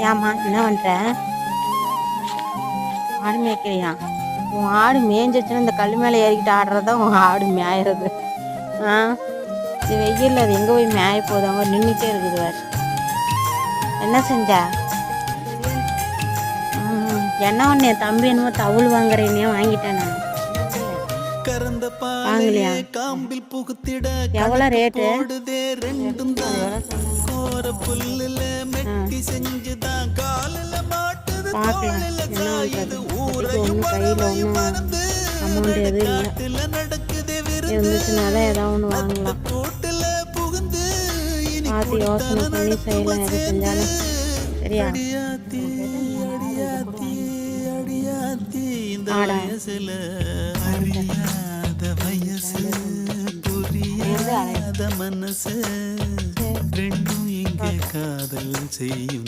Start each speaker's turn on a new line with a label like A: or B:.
A: ஏம்மா என்ன பண்ணுற? ஆடு மேய்க்கிறியா? உன் ஆடு மேய்ஞ்சிச்சுன்னா இந்த கல் மேலே ஏறிக்கிட்டு ஆடுறது தான் உன் ஆடு மேயிறது. ஆ, இது வெயில் அது எங்கே போய் மேய போகுது? அவங்க நின்றுட்டே இருக்குது வேறு. என்ன செஞ்ச? என்ன ஒன்று என் தம்பி என்னமோ தவுள் வாங்குறேன்னே வாங்கிட்டேன் நான். வாங்கலையா? எவ்வளோ ரேட்டு? பார்க்கலாம் என்ன பண்ணுறது. ஒன்றும் கையில் ஒன்றும் அமௌண்ட் எதுவும் இல்லை. இருந்துச்சுன்னா தான் ஏதாவது ஒன்று வாங்கலாம். பார்த்து யோசனை பண்ணி செய்யலாம் எது செஞ்சாலும். சரியா? ஆடா மனசு ரெண்டும் இங்கே காதல் செய்யும்.